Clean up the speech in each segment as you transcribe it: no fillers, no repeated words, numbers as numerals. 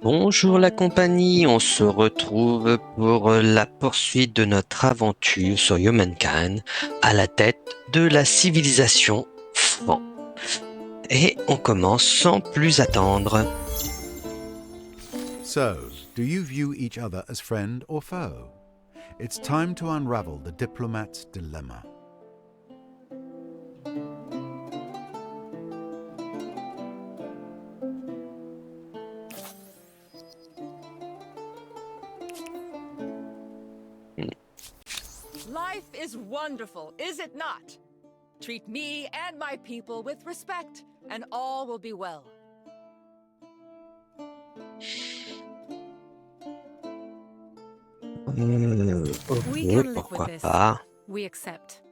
Bonjour la compagnie, on se retrouve pour la poursuite de notre aventure sur Humankind à la tête de la civilisation Franc. Et on commence sans plus attendre. So, do you view each other as friend or foe? It's time to unravel the diplomat's dilemma. Life is wonderful, is it not? Treat me and my people with respect, and all will be well. We Ok, can live with pourquoi this. pas. We accept.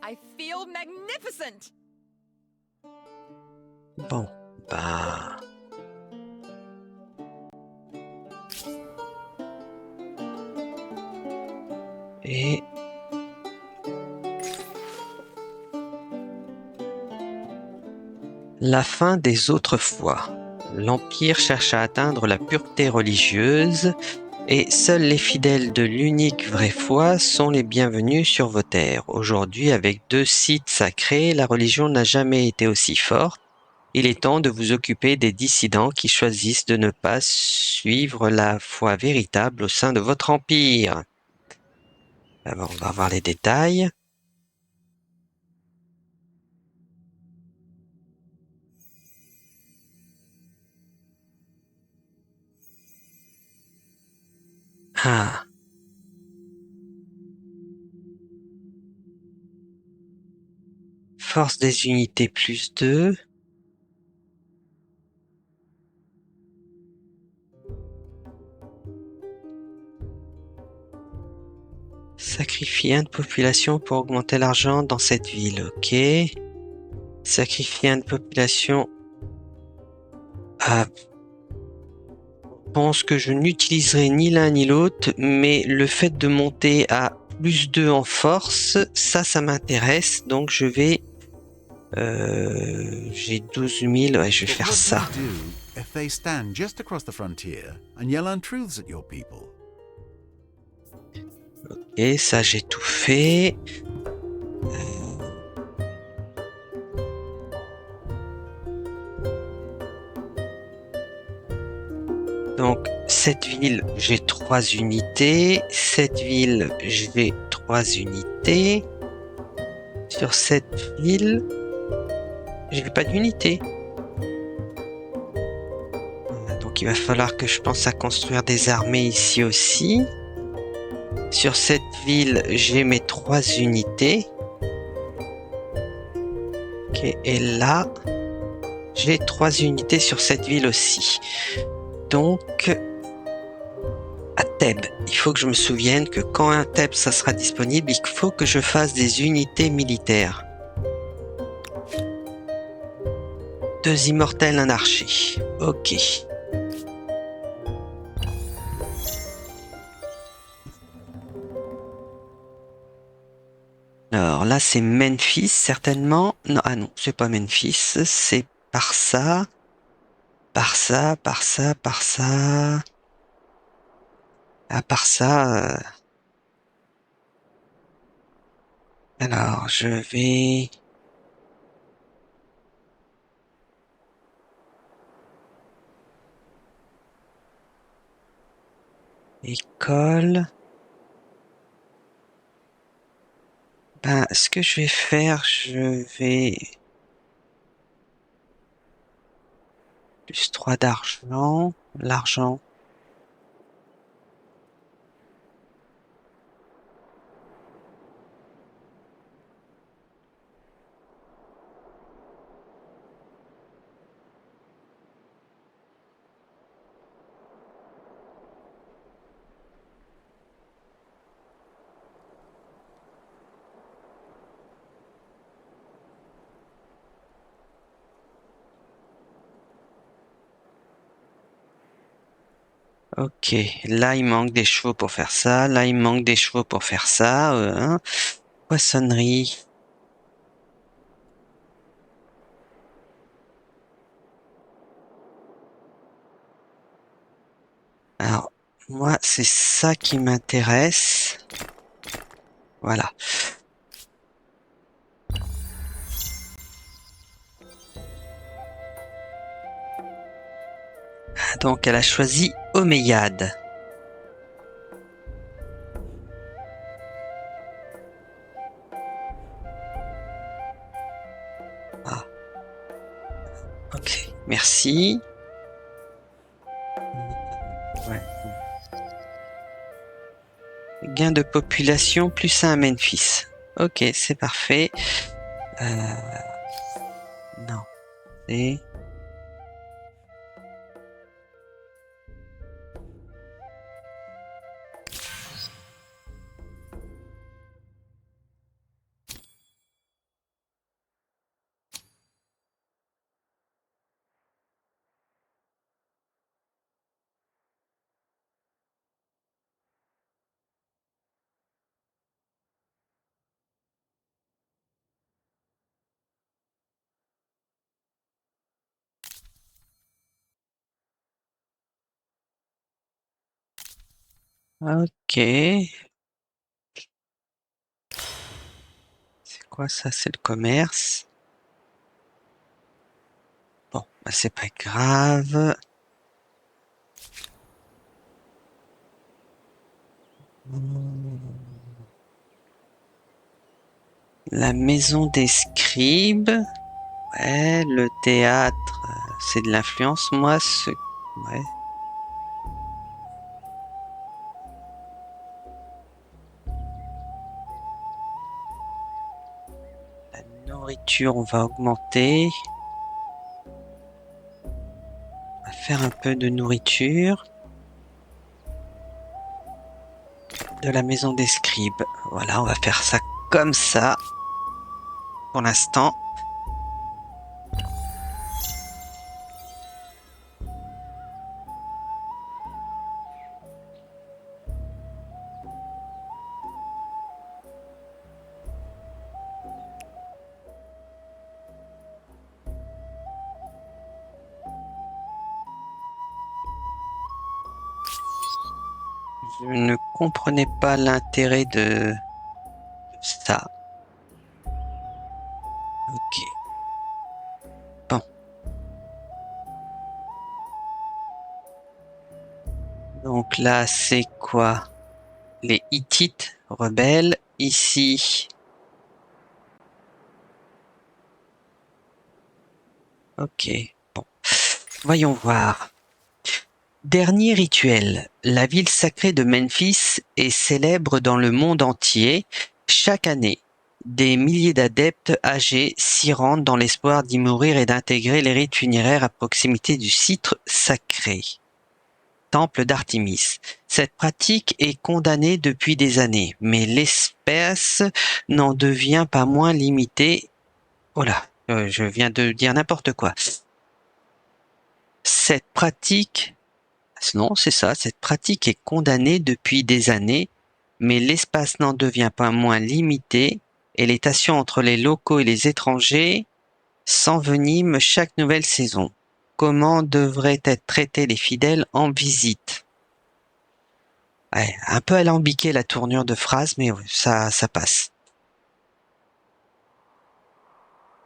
I feel magnificent! Bon, bah... Et... La fin des autres fois. L'Empire cherche à atteindre la pureté religieuse et seuls les fidèles de l'unique vraie foi sont les bienvenus sur vos terres. Aujourd'hui, avec 2 sites sacrés, la religion n'a jamais été aussi forte. Il est temps de vous occuper des dissidents qui choisissent de ne pas suivre la foi véritable au sein de votre empire. Alors, on va voir les détails. Ah, force des unités plus 2. Sacrifier une population pour augmenter l'argent dans cette ville, ok. Sacrifier une population. Ah, je pense que je n'utiliserai ni l'un ni l'autre, mais le fait de monter à plus 2 en force, ça m'intéresse, donc je vais... j'ai 12 000, ouais, je vais But faire what do ça. you do if they stand just across the frontier and yell untruths at your people? Et ça, j'ai tout fait. Donc, cette ville, j'ai 3 unités. Cette ville, j'ai 3 unités. Sur cette ville, j'ai pas d'unité. Donc, il va falloir que je pense à construire des armées ici aussi. Sur cette ville, j'ai mes 3 unités. Ok, et là, j'ai 3 unités sur cette ville aussi. Donc, à Thèbes, il faut que je me souvienne que quand un Thèbes ça sera disponible, il faut que je fasse des unités militaires. 2 immortels, un archer. Ok. Alors là, c'est Memphis, certainement. Non, ah non, c'est pas Memphis, c'est par ça, par ça, par ça, par ça. À part ça, alors je vais... École. Ben, ce que je vais faire, je vais... Plus 3 d'argent. L'argent. Ok, là il manque des chevaux pour faire ça, là il manque des chevaux pour faire ça. Hein. Poissonnerie. Alors, moi, c'est ça qui m'intéresse. Voilà. Donc, elle a choisi Omeyyade. Ah. Ok, merci. Ouais. Gain de population plus 1 à Memphis. Ok, c'est parfait. Non, c'est... Ok. C'est quoi ça? C'est le commerce. Bon, bah c'est pas grave. La maison des scribes. Ouais, le théâtre, c'est de l'influence. Moi, ouais. La nourriture, on va augmenter. On va faire un peu de nourriture. De la maison des scribes. Voilà, on va faire ça comme ça. Pour l'instant. Je ne comprenais pas l'intérêt de ça. Ok. Bon. Donc là, c'est quoi? Les Hittites rebelles. Ici. Ok. Bon. Voyons voir. Dernier rituel. La ville sacrée de Memphis est célèbre dans le monde entier. Chaque année, des milliers d'adeptes âgés s'y rendent dans l'espoir d'y mourir et d'intégrer les rites funéraires à proximité du site sacré. Temple d'Artémis. Cette pratique est condamnée depuis des années, mais l'espèce n'en devient pas moins limitée. Oh là, je viens de dire n'importe quoi. Cette pratique Non, c'est ça, cette pratique est condamnée depuis des années, mais l'espace n'en devient pas moins limité et les tensions entre les locaux et les étrangers s'enveniment chaque nouvelle saison. Comment devraient être traités les fidèles en visite? Ouais, un peu alambiqué la tournure de phrase, mais ouais, ça passe.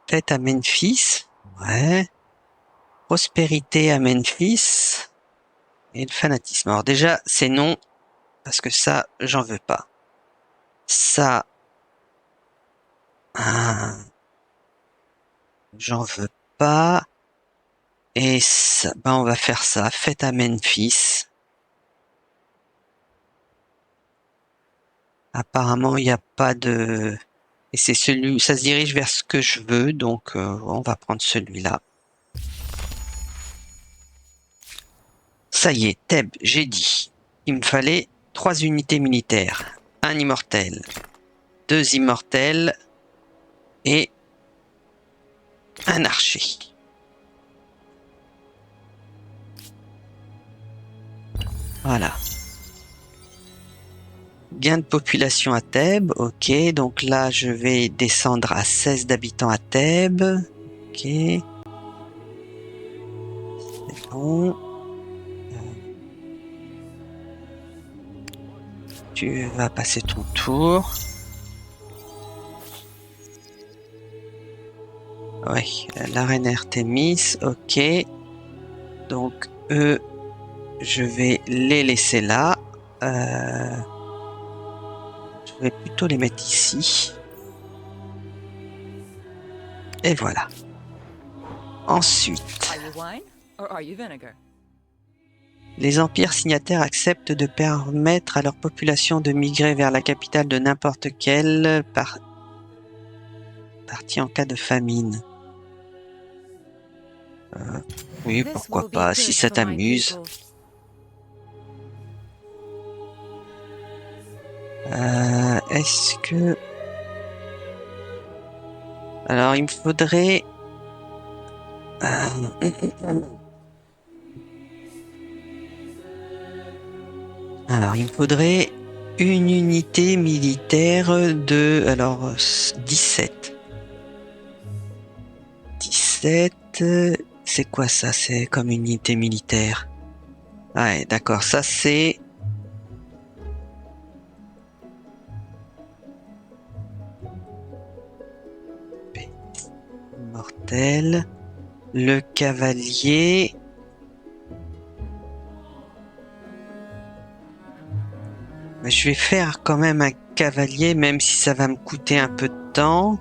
Fête à Memphis, ouais. Prospérité à Memphis et le fanatisme. Alors déjà, c'est non, parce que ça, j'en veux pas. Ça, j'en veux pas. Et ça, ben on va faire ça. Fête à Memphis. Apparemment, il n'y a pas de... Et c'est celui, ça se dirige vers ce que je veux, donc on va prendre celui-là. Ça y est, Thèbes, j'ai dit. Il me fallait 3 unités militaires. Un immortel, 2 immortels et un archer. Voilà. Gain de population à Thèbes, ok, donc là je vais descendre à 16 d'habitants à Thèbes, ok, c'est bon, tu vas passer ton tour. Ouais, la reine Artémis, ok. Donc eux, je vais les laisser là. Je vais plutôt les mettre ici. Et voilà. Ensuite, Are you wine or are you vinegar? les empires signataires acceptent de permettre à leur population de migrer vers la capitale de n'importe quelle partie en cas de famine. Oui, This pourquoi will be pas, si good ça for my t'amuse. people. Est-ce que... Alors, il me faudrait... Alors, il me faudrait une unité militaire de... Alors, 17. 17... C'est quoi ça? C'est comme unité militaire. Ouais, d'accord, ça c'est... Mortel. Le cavalier... Je vais faire quand même un cavalier, même si ça va me coûter un peu de temps.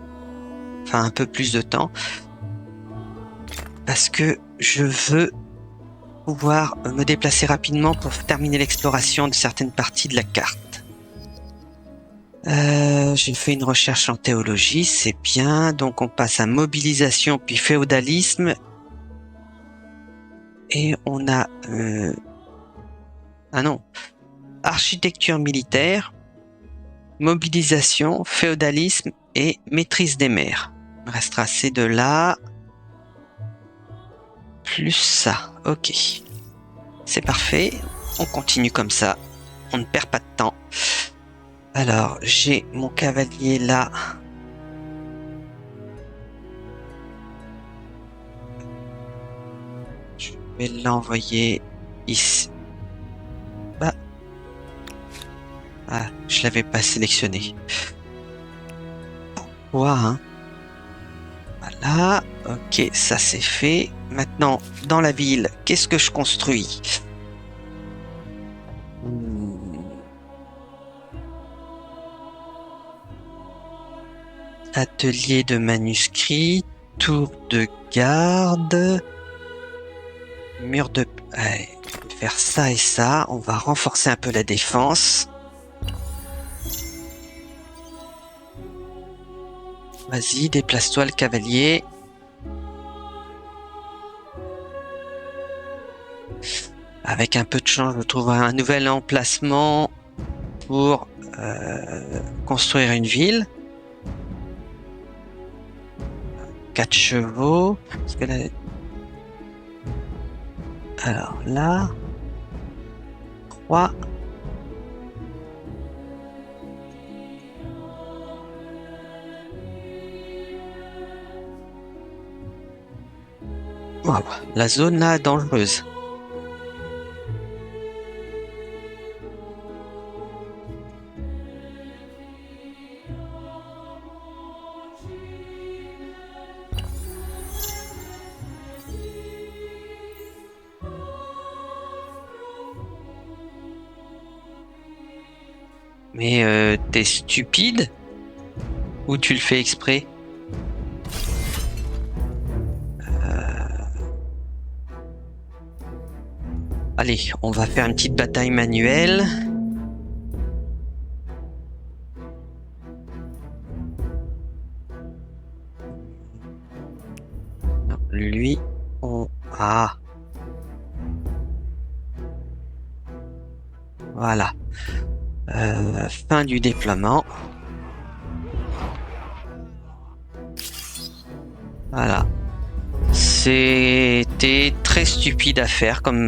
Enfin, un peu plus de temps. Parce que je veux pouvoir me déplacer rapidement pour terminer l'exploration de certaines parties de la carte. J'ai fait une recherche en théologie, c'est bien. Donc on passe à mobilisation puis féodalisme. Et on a... Ah non. Architecture militaire, mobilisation, féodalisme et maîtrise des mers. Il me restera ces deux-là. Plus ça. Ok. C'est parfait. On continue comme ça. On ne perd pas de temps. Alors, j'ai mon cavalier là. Je vais l'envoyer ici. Bah. Ah, je l'avais pas sélectionné. Pourquoi, hein? Voilà. Ok, ça c'est fait. Maintenant, dans la ville, qu'est-ce que je construis? Atelier de manuscrits, tour de garde, mur de... Allez, je vais faire ça et ça. On va renforcer un peu la défense. Vas-y, déplace-toi le cavalier. Avec un peu de chance, je trouverai un nouvel emplacement pour construire une ville. 4 chevaux. Parce que là... Alors là... 3... Wow, la zone là est dangereuse. Mais t'es stupide? Ou tu le fais exprès? Allez, on va faire une petite bataille manuelle. Non, lui, on... Ah. Voilà. Fin du déploiement. Voilà. C'était très stupide à faire comme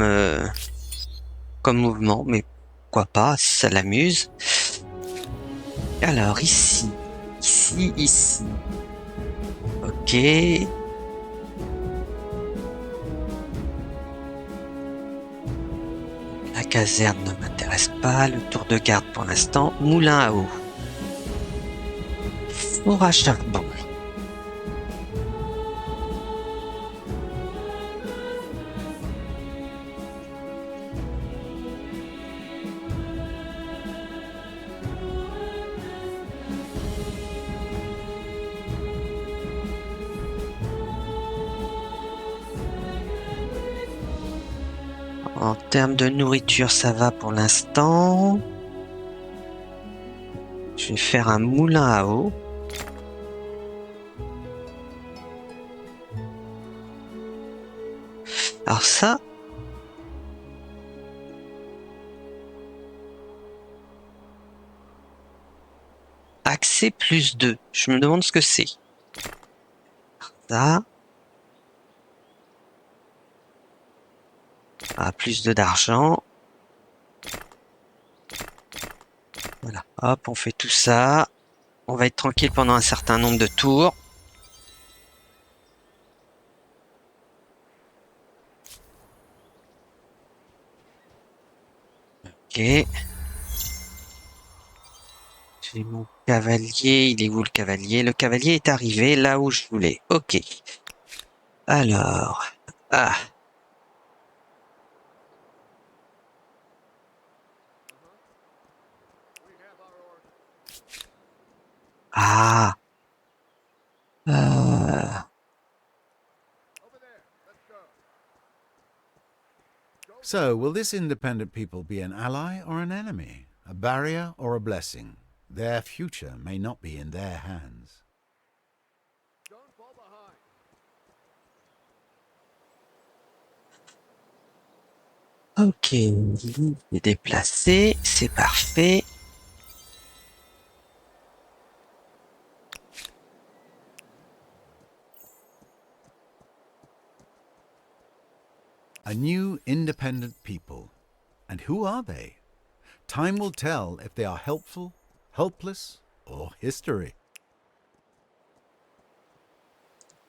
mouvement, mais pourquoi pas, si ça l'amuse. Alors ici, ici. Ok. La caserne ne m'intéresse pas. Le tour de garde pour l'instant. Moulin à eau. Four à charbon. En termes de nourriture, ça va pour l'instant. Je vais faire un moulin à eau. Alors ça, accès plus 2. Je me demande ce que c'est. Ça. Ah, plus 2 d'argent. Voilà. Hop, on fait tout ça. On va être tranquille pendant un certain nombre de tours. Ok. J'ai mon cavalier. Il est où le cavalier? Le cavalier est arrivé là où je voulais. Ok. Alors. Ah. Ah. So, will this independent people be an ally or an enemy? A barrier or a blessing? Their future may not be in their hands. Ok. Il est déplacé. C'est parfait. A new independent people. And who are they? Time will tell if they are helpful, helpless, or history.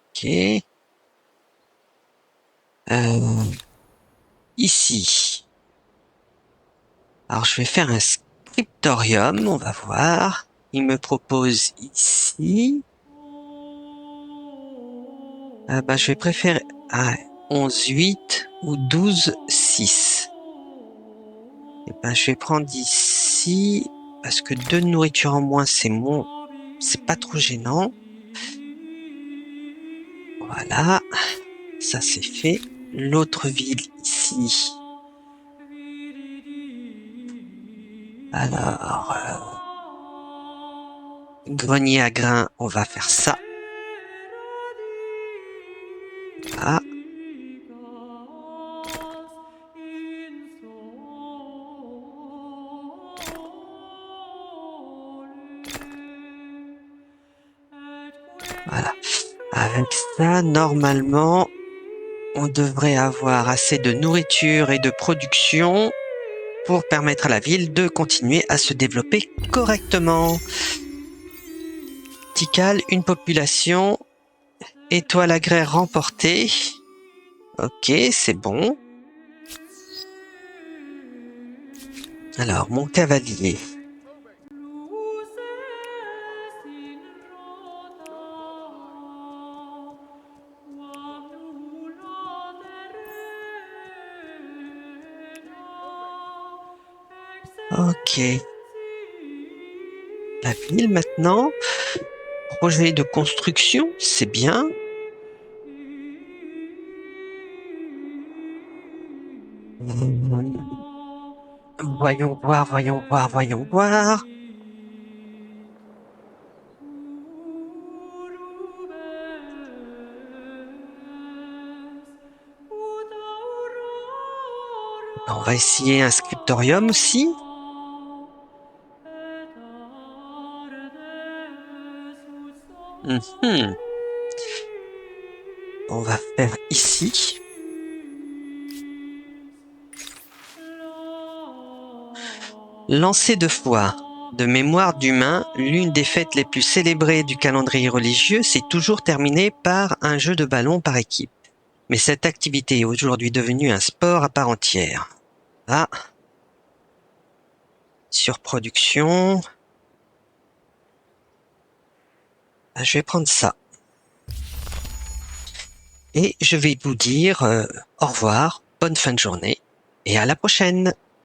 Ok. Ici. Alors, je vais faire un scriptorium. On va voir. Il me propose ici. Je vais préférer 11-8 ou 12-6. Et je vais prendre ici parce que 2 de nourriture en moins, c'est pas trop gênant. Voilà, ça c'est fait. L'autre ville ici. Alors, grenier à grains, on va faire ça. Ah. Voilà. Avec ça, normalement, on devrait avoir assez de nourriture et de production pour permettre à la ville de continuer à se développer correctement. Tikal, une population. Étoile agraire remportée. Ok, c'est bon. Alors, mon cavalier. Ok. La ville maintenant. Projet de construction, c'est bien. Voyons voir, voyons voir, voyons voir. On va essayer un scriptorium aussi. On va faire ici. Lancer de foi. De mémoire d'humain, l'une des fêtes les plus célébrées du calendrier religieux s'est toujours terminée par un jeu de ballon par équipe. Mais cette activité est aujourd'hui devenue un sport à part entière. Ah, surproduction. Ah, je vais prendre ça. Et je vais vous dire au revoir, bonne fin de journée et à la prochaine.